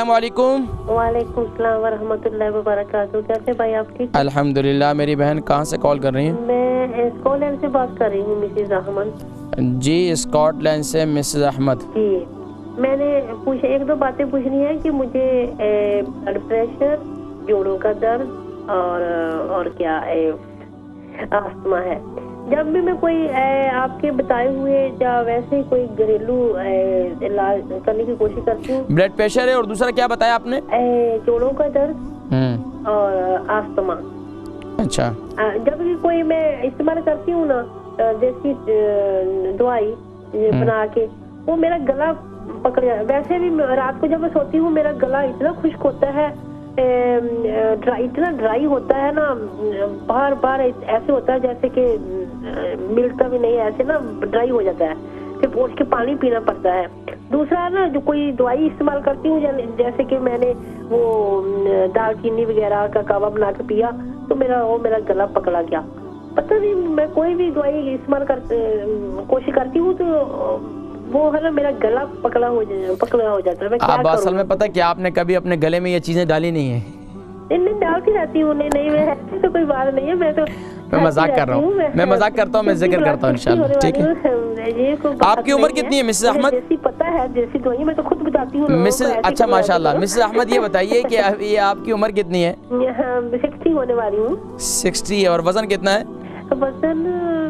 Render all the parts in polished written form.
अस्सलाम वालेकुम। वालेकुम सलाम व रहमतुल्लाहि व बरकातहू। कैसे भाई आप ठीक? अल्हम्दुलिल्लाह। मेरी बहन कहाँ से कॉल कर रही हैं? मैं स्कॉटलैंड से बात कर रही हूँ, मिसेज अहमद जी, स्कॉटलैंड से मिसेस अहमद। जी। मैंने एक दो बातें पूछनी है कि मुझे ब्लड प्रेशर, जोड़ों का दर्द और क्या अस्थमा है। जब भी मैं कोई आपके बताए हुए या वैसे कोई घरेलू इलाज करने की कोशिश करती हूँ। ब्लड प्रेशर है और दूसरा क्या बताया आपने? जोड़ों का दर्द और अस्थमा। अच्छा। जब भी कोई मैं इस्तेमाल करती हूँ ना देसी दवाई बना के, वो मेरा गला पकड़ जाता है। वैसे भी रात को जब मैं सोती हूँ मेरा गला इतना खुश्क होता है, इतना ड्राई होता है ना, बार बार ऐसे होता है जैसे कि मिलता भी नहीं, ऐसे ना ड्राई हो जाता है, फिर उठ के पानी पीना पड़ता है। दूसरा ना जो कोई दवाई इस्तेमाल करती हूँ, जैसे कि मैंने वो दालचीनी वगैरह का कावा बना के पिया तो मेरा गला पकड़ा गया। पता नहीं, मैं कोई भी दवाई इस्तेमाल कोशिश करती हूँ तो वो है ना मेरा गला पकड़ा हो जाता है। मैं क्या आप असल में पता है कि आपने कभी अपने गले में ये चीज़ें डाली नहीं है? नहीं डालती रहती हूँ। नहीं मैं ऐसी तो कोई बात नहीं है। मैं मजाक कर रहा हूँ, मैं मजाक करता हूँ, मैं जिक्र करता हूँ इंशाल्लाह। ठीक है। आपकी उम्र कितनी है मिसेस अहमद? जैसी पता है, जैसी दवाई मैं तो खुद बताती हूँ मिसेस। अच्छा माशाल्लाह। मिसेस अहमद ये बताइए कि ये आपकी उम्र कितनी है? 60 होने वाली हूँ। 60। और वजन कितना है? वजन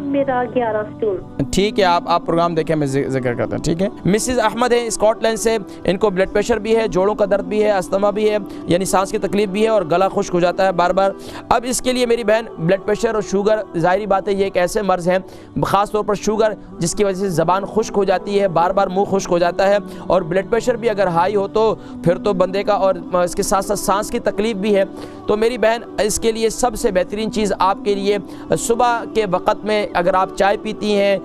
मेरा 11 स्टोन। ठीक है, आप प्रोग्राम देखें, मैं जिक्र करता हूँ। ठीक है। मिसेस अहमद है स्कॉटलैंड से। इनको ब्लड प्रेशर भी है, जोड़ों का दर्द भी है, अस्थमा भी है, यानी सांस की तकलीफ भी है और गला खुश्क हो जाता है बार बार। अब इसके लिए मेरी बहन ब्लड प्रेशर और शुगर, ज़ाहिरी बात है ये एक ऐसे मर्ज़ हैं, ख़ास तौर पर शुगर, जिसकी वजह से ज़बान खुश्क हो जाती है, बार बार मुँह खुश्क हो जाता है। और ब्लड प्रेशर भी अगर हाई हो तो फिर तो बंदे का, और इसके साथ साथ सांस की तकलीफ भी है। तो मेरी बहन इसके लिए सबसे बेहतरीन चीज़ आपके लिए, सुबह के वक़्त में अगर आप चाय पीती हैं,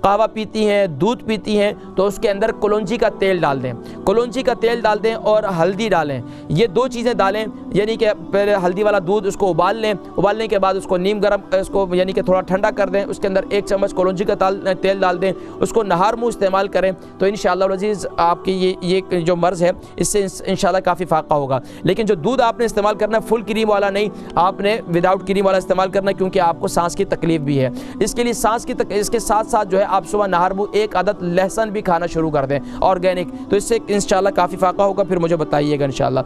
कहवा पीती हैं, दूध पीती हैं, तो उसके अंदर कलौंजी का तेल डाल दें। कलौंजी का तेल डाल दें और हल्दी डालें। ये दो चीज़ें डालें, यानी कि पहले हल्दी वाला दूध उसको उबाल लें, उबालने के बाद उसको नीम गर्म, उसको यानी कि थोड़ा ठंडा कर दें, उसके अंदर 1 चम्मच कलौंजी का तेल डाल दें, उसको नहार मुँह इस्तेमाल करें तो इंशाअल्लाह अज़ीज़ आपकी ये जो मर्ज़ है इससे इंशाअल्लाह काफ़ी फ़ायदा होगा। लेकिन जो दूध आपने इस्तेमाल करना है फुल क्रीम वाला नहीं, आपने विदाउट क्रीम वाला इस्तेमाल करना है, क्योंकि आपको सांस की तकलीफ भी है। इसके लिए इसके साथ साथ जो है आप सुबह नहर मुँह 1 अदद लहसुन भी खाना शुरू कर दें ऑर्गेनिक, तो इससे इंशाअल्लाह काफ़ी फ़ायदा होगा। फिर मुझे बताइएगा इंशाअल्लाह।